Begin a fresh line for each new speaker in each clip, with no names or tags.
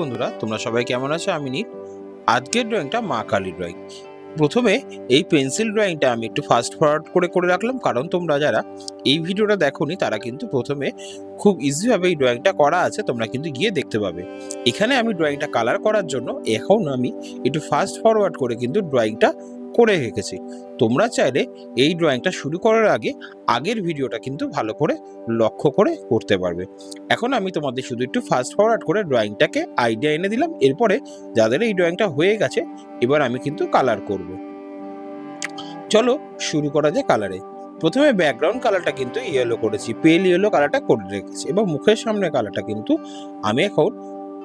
বন্ধুরা, তোমরা সবাই কেমন আছো? আমি নীল। আজকের ড্রয়িংটা মা কালী ড্রয়িং। প্রথমে এই পেন্সিল ড্রয়িংটা আমি একটু ফাস্ট ফরওয়ার্ড করে রাখলাম, কারণ তোমরা যারা এই ভিডিওটা দেখোনি তারা কিন্তু প্রথমে খুব ইজিভাবে এই ড্রয়িংটা করা আছে, তোমরা কিন্তু গিয়ে দেখতে পাবে। এখানে আমি ড্রয়িংটা কালার করার জন্য এখন আমি একটু ফাস্ট ফরওয়ার্ড করে কিন্তু ড্রয়িংটা করে রেখেছি। তোমরা চাইলে এই ড্রয়িংটা শুরু করার আগে আগের ভিডিওটা কিন্তু ভালো করে লক্ষ্য করে করতে পারবে। এখন আমি তোমাদের শুধু একটু ফাস্ট ফরওয়ার্ড করে ড্রয়িংটাকে আইডিয়া এনে দিলাম। এরপরে যাদের এই ড্রয়িংটা হয়ে গেছে, এবার আমি কিন্তু কালার করব। চলো শুরু করা যায় কালারে। প্রথমে ব্যাকগ্রাউন্ড কালারটা কিন্তু ইয়েলো করেছি, পেল ইয়েলো কালারটা করে রেখেছি। এবং মুখের সামনে কালারটা কিন্তু আমি এখন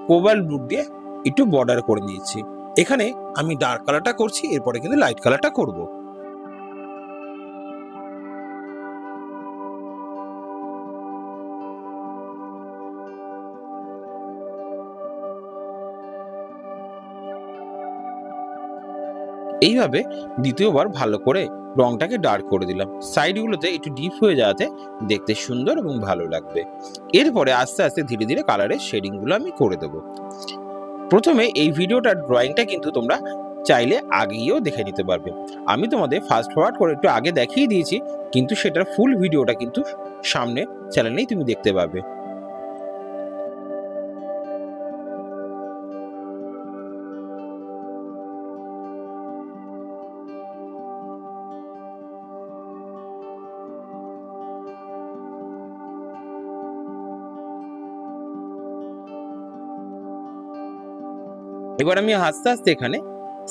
কোবাল্ট ব্লু দিয়ে একটু বর্ডার করে নিয়েছি। এখানে আমি ডার্ক কালারটা করছি, এরপরে কিন্তু লাইট কালারটা করব। এইভাবে দ্বিতীয়বার ভালো করে রংটাকে ডার্ক করে দিলাম, সাইডগুলোতে একটু ডিপ হয়ে যাওয়াতে দেখতে সুন্দর এবং ভালো লাগবে। এরপরে আস্তে আস্তে ধীরে ধীরে কালারের শেডিংগুলো আমি করে দেব। প্রথমে এই ভিডিওটার ড্রয়িংটা কিন্তু তোমরা চাইলে আগেও দেখে নিতে পারবে। আমি তোমাদের ফাস্ট ফরওয়ার্ড করে একটু আগে দেখিয়ে দিয়েছি, কিন্তু সেটার ফুল ভিডিওটা কিন্তু সামনে চ্যানেলেই তুমি দেখতে পাবে। এবার আমি আস্তে আস্তে এখানে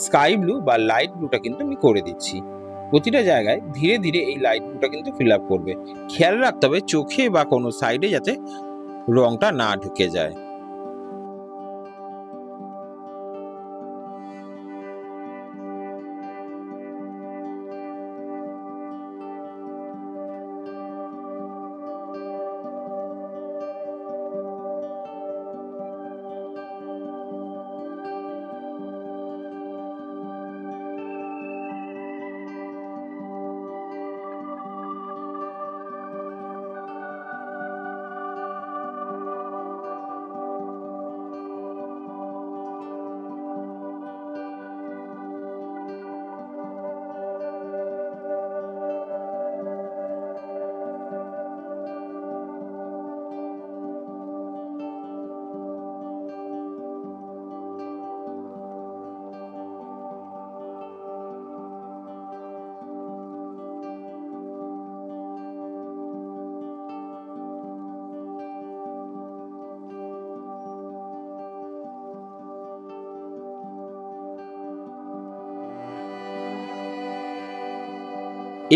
স্কাই ব্লু বা লাইট ব্লুটা কিন্তু আমি করে দিচ্ছি। প্রতিটা জায়গায় ধীরে ধীরে এই লাইট ব্লুটা কিন্তু ফিল আপ করবে। খেয়াল রাখতে হবে চোখে বা কোনো সাইডে যাতে রংটা না ঢুকে যায়।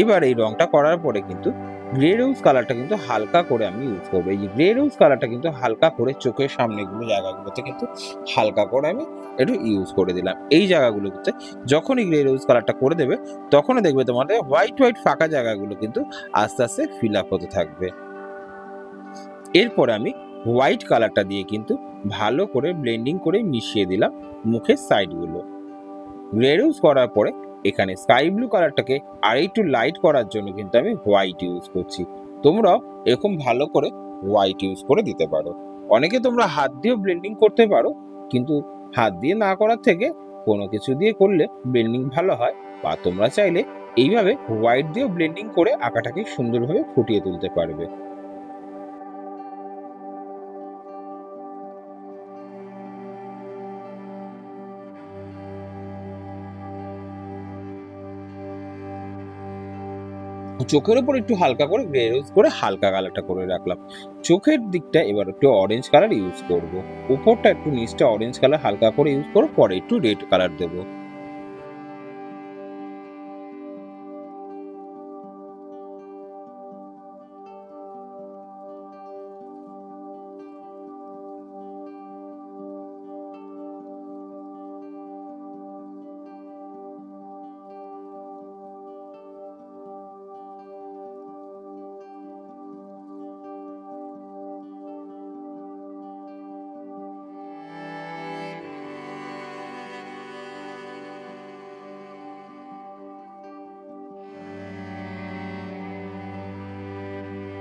এবার এই রংটা করার পরে কিন্তু গ্রে রোজ কালারটা কিন্তু হালকা করে আমি ইউজ করবো। এই গ্রে রোজ কালারটা কিন্তু হালকা করে চোখের সামনেগুলো জায়গাগুলোতে কিন্তু হালকা করে আমি একটু ইউজ করে দিলাম। এই জায়গাগুলোতে যখনই গ্রে রোজ কালারটা করে দেবে, তখনই দেখবে তোমাদের হোয়াইট হোয়াইট ফাঁকা জায়গাগুলো কিন্তু আস্তে আস্তে ফিল আপ হতে থাকবে। এরপরে আমি হোয়াইট কালারটা দিয়ে কিন্তু ভালো করে ব্লেন্ডিং করে মিশিয়ে দিলাম মুখের সাইডগুলো। গ্রে রোজ করার পরে এখানে স্কাই ব্লু কালারটাকে আর একটু লাইট করার জন্য কিন্তু আমি হোয়াইট ইউজ করছি। তোমরাও এরকম ভালো করে হোয়াইট ইউজ করে দিতে পারো। অনেকে তোমরা হাত দিয়েও ব্লেন্ডিং করতে পারো, কিন্তু হাত দিয়ে না করার থেকে কোনো কিছু দিয়ে করলে ব্লেন্ডিং ভালো হয়। বা তোমরা চাইলে এইভাবে হোয়াইট দিয়েও ব্লেন্ডিং করে আঁকাটাকে সুন্দরভাবে ফুটিয়ে তুলতে পারবে। চোখের উপর একটু হালকা করে গ্রে রোজ করে হালকা কালারটা করে রাখলাম। চোখের দিকটা এবার একটু অরেঞ্জ কালার ইউজ করব। উপরটা একটু নিচটা অরেঞ্জ কালার হালকা করে ইউজ করব, পরে একটু রেড কালার দেবো।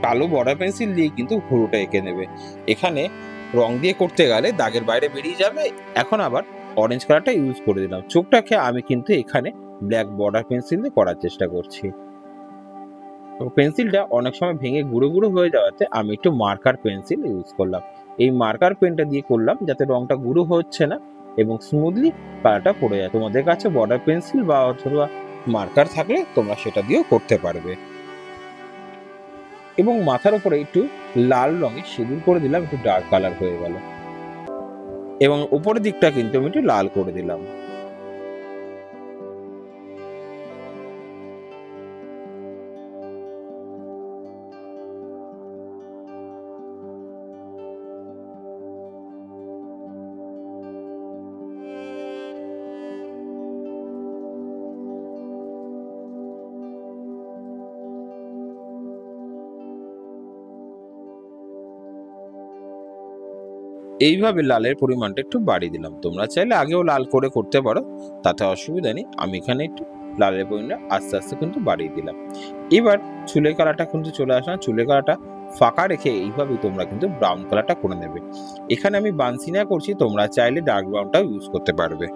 কালো বর্ডার পেন্সিল দিয়ে কিন্তু ভুরুটা এঁকে নেবে। এখানে রং দিয়ে করতে গেলে দাগের বাইরে বেরিয়ে যাবে। এখন আবার অরেঞ্জ কালারটা ইউজ করে দিলাম। চোখটাকে আমি কিন্তু এখানে ব্ল্যাক বর্ডার পেন্সিল দিয়ে করার চেষ্টা করছি। তো পেন্সিলটা অনেক সময় ভেঙে গুঁড়ো গুঁড়ো হয়ে যাওয়াতে আমি একটু মার্কার পেন্সিল ইউজ করলাম। এই মার্কার পেনটা দিয়ে করলাম যাতে রংটা গুঁড়ো হচ্ছে না এবং স্মুথলি কালারটা পড়ে যায়। তোমাদের কাছে বর্ডার পেন্সিল বা অথবা মার্কার থাকলে তোমরা সেটা দিয়েও করতে পারবে। এবং মাথার উপরে একটু লাল রঙের সিঁদুর করে দিলাম, একটু ডার্ক কালার হয়ে গেল। এবং উপরের দিকটা কিন্তু আমি একটু লাল করে দিলাম। এইভাবে লালের পরিমাণটা একটু বাড়িয়ে দিলাম। তোমরা চাইলে আগেও লাল করে করতে পারো, তাতে অসুবিধা নেই। আমি এখানে একটু লালের পরিমাণটা আস্তে আস্তে কিন্তু বাড়িয়ে দিলাম। এবার চুলের কালারটা কিন্তু চলে আসলাম। চুলের কালারটা ফাঁকা রেখে এইভাবেই তোমরা কিন্তু ব্রাউন কালারটা করে নেবে। এখানে আমি বানসিনা করছি, তোমরা চাইলে ডার্ক ব্রাউনটাও ইউজ করতে পারবে।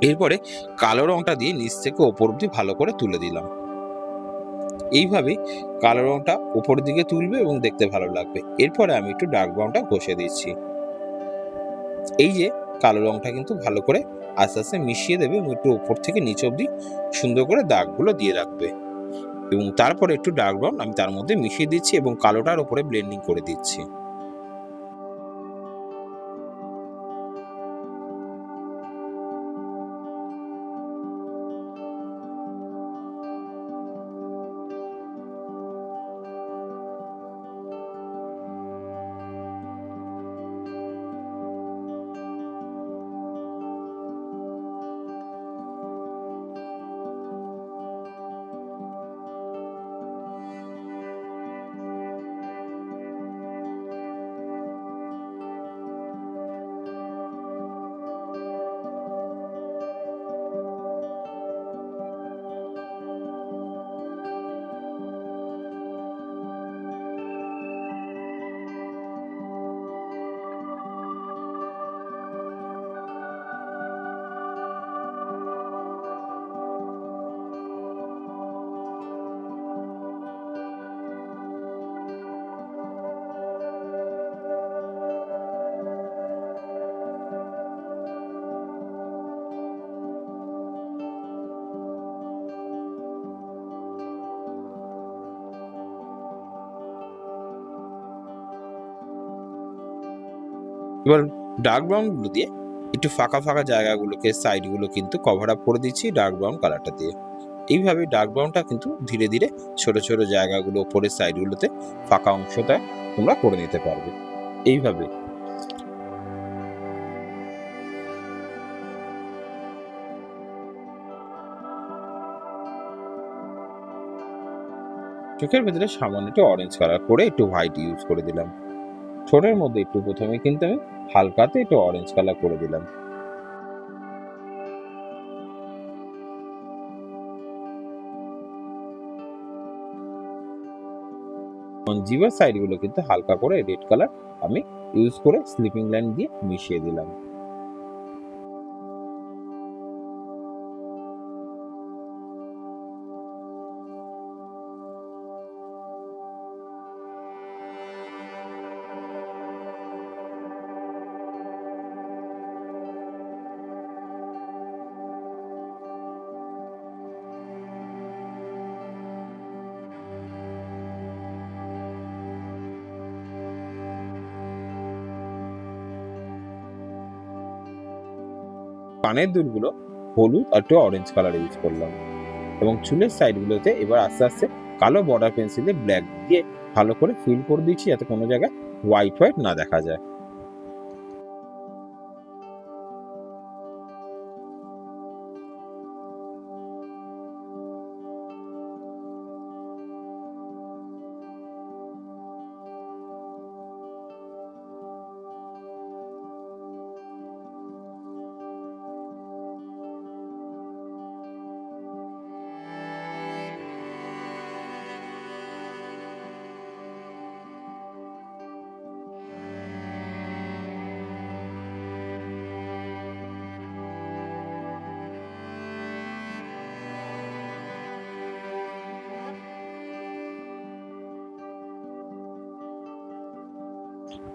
এরপরে কালো রংটা দিয়ে নিচ থেকে ওপর অব্দি ভালো করে তুলে দিলাম। এইভাবে কালো রংটা উপরের দিকে তুলবে এবং দেখতে ভালো লাগবে। এরপরে আমি একটু ডার্ক ব্রাউনটা ঘষে দিচ্ছি। এই যে কালো রংটা কিন্তু ভালো করে আস্তে আস্তে মিশিয়ে দেবে এবং একটু উপর থেকে নিচ অব্দি সুন্দর করে দাগগুলো দিয়ে রাখবে। এবং তারপরে একটু ডার্ক ব্রাউন আমি তার মধ্যে মিশিয়ে দিচ্ছি এবং কালোটার উপরে ব্লেন্ডিং করে দিচ্ছি। এবার ডার্ক ব্রাউন গুলো দিয়ে একটু ফাঁকা ফাঁকা জায়গাগুলোকে সাইডগুলো কিন্তু কভার আপ করে দিচ্ছি ডার্ক ব্রাউন কালারটা দিয়ে। এইভাবে ডার্ক ব্রাউনটা কিন্তু ধীরে ধীরে ছোট ছোট জায়গাগুলো উপরের সাইডগুলোতে ফাঁকা অংশটা তোমরা করে নিতে পারবে। এইভাবে চোখের ভেতরে সামান্য একটু অরেঞ্জ কালার করে একটু হোয়াইট ইউজ করে দিলাম। ঠোঁটের মধ্যে একটু প্রথমে কিন্তু আমি হালকাতে একটু অরেঞ্জ কালার করে দিলাম। জিভের সাইডগুলো কিন্তু হালকা করে রেড কালার আমি ইউজ করে স্লিপিং লাইন দিয়ে মিশিয়ে দিলাম। কানের দুলগুলো হলুদ আর একটু অরেঞ্জ কালার ইউজ করলাম এবং চুলের সাইডগুলোতে এবার আস্তে আস্তে কালো বর্ডার পেন্সিলে ব্ল্যাক দিয়ে ভালো করে ফিল করে দিচ্ছি যাতে কোনো জায়গায় হোয়াইট হোয়াইট না দেখা যায়।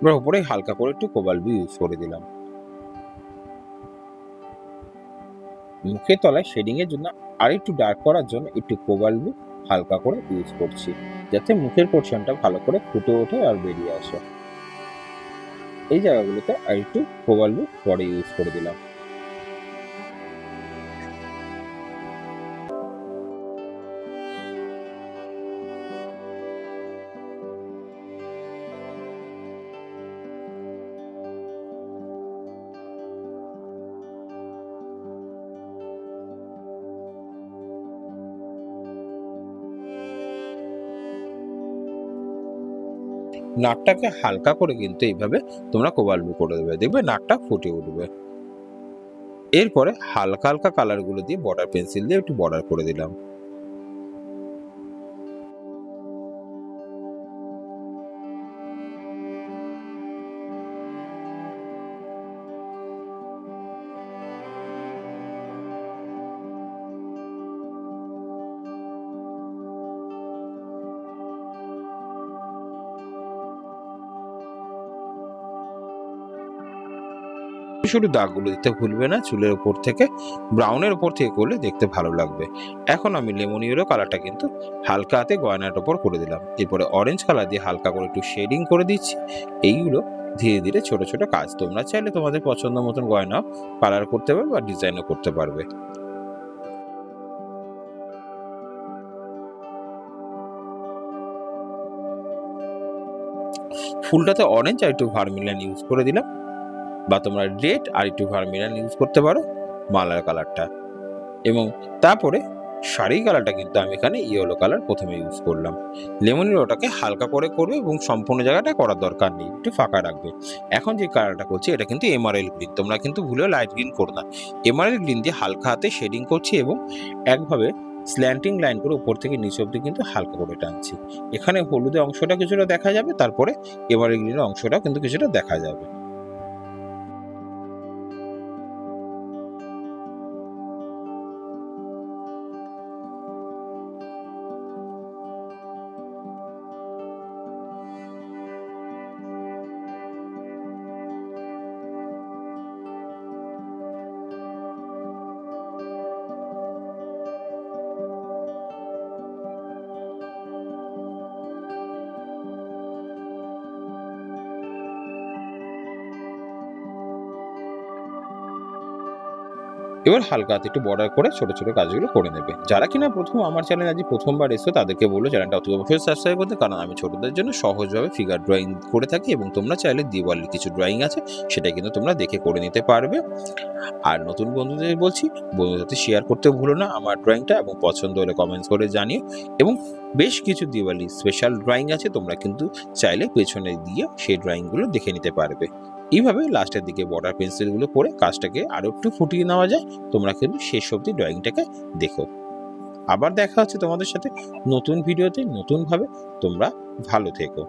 এবার উপরে হালকা করে একটু কোবাল্ট ব্লু ইউজ করে দিলাম। মুখের তলায় শেডিং এর জন্য আর একটু ডার্ক করার জন্য একটু কোবাল্ট ব্লু হালকা করে ইউজ করছি, যাতে মুখের পোর্শনটা ভালো করে ফুটে ওঠে আর বেরিয়ে আসে। এই জায়গাগুলোতে আর একটু কোবাল্ট ব্লু পরে ইউজ করে দিলাম। নাকটাকে হালকা করে কিন্তু এইভাবে তোমরা কোবাল্ট ব্লু করে দেবে, দেখবে নাকটা ফুটে উঠবে। এরপরে হালকা হালকা কালার গুলো দিয়ে বর্ডার পেন্সিল দিয়ে একটু বর্ডার করে দিলাম। শুধু দাগগুলো দিতে ভুলবে না। চুলের উপর থেকে ব্রাউনের উপর থেকে করলে দেখতে ভালো লাগবে। এখন আমি লেমন ইয়েলো কালারটা কিন্তু হালকা হাতে গয়নার উপর করে দিলাম। এরপরে অরেঞ্জ কালার দিয়ে হালকা করে একটু শেডিং করে দিচ্ছি। এইগুলো ধীরে ধীরে ছোট ছোট কাজ, তোমরা চাইলে তোমাদের পছন্দ মতন গয়নাও কালার করতে পারবে বা ডিজাইনও করতে পারবে। ফুলটাতে অরেঞ্জ আর একটু ভার্মিলিয়ন ইউজ করে দিলাম, বা তোমরা রেড আর একটু ভার্মিলিয়ন ইউজ করতে পারো মালার কালারটা। এবং তারপরে শাড়ি কালারটা কিন্তু আমি এখানে ইয়েলো কালার প্রথমে ইউজ করলাম। লেমন ইয়েলোটাকে হালকা করে করবে এবং সম্পূর্ণ জায়গাটা করার দরকার নেই, একটু ফাঁকা রাখবে। এখন যে কালারটা করছি এটা কিন্তু এমারেল গ্রিন, তোমরা কিন্তু ভুলেও লাইট গ্রিন করো না। এমারেল গ্রিন দিয়ে হালকা হাতে শেডিং করছি এবং একভাবে স্ল্যান্টিং লাইন করে উপর থেকে নিচ অব্দি কিন্তু হালকা করে টানছি। এখানে হলুদের অংশটা কিছুটা দেখা যাবে, তারপরে এমারেল গ্রিনের অংশটা কিন্তু কিছুটা দেখা যাবে। এবার হালকা হাতে একটু বর্ডার করে ছোট ছোট কাজগুলো করে নেবে। যারা কিনা আমার চ্যানেল আজ প্রথমবার এসো তাদেরকে বলবো চ্যানেলটা অতি অবশ্যই সাবস্ক্রাইব করতে, কারণ আমি ছোটদের জন্য সহজভাবে ফিগার ড্রয়িং করে থাকি এবং তোমরা চাইলে দিওয়ালির কিছু ড্রয়িং আছে সেটা কিন্তু তোমরা দেখে করে নিতে পারবে। আর নতুন বন্ধুদের বলছি, বন্ধুদের সাথে শেয়ার করতে ভুলো না আমার ড্রয়িংটা, এবং পছন্দ হলে কমেন্টস করে জানিও। এবং বেশ কিছু দিওয়ালি স্পেশাল ড্রয়িং আছে, তোমরা কিন্তু চাইলে পেছনে দিয়ে সেই ড্রয়িংগুলো দেখে নিতে পারবে। এইভাবে লাস্টের দিকে বর্ডার পেন্সিলগুলো করে কাজটাকে আরো একটু ফুটিয়ে নেওয়া যায়। তোমরা কিন্তু শেষ অবধি ড্রয়িংটাকে দেখো। আবার দেখা হচ্ছে তোমাদের সাথে নতুন ভিডিওতে নতুনভাবে। তোমরা ভালো থেকো।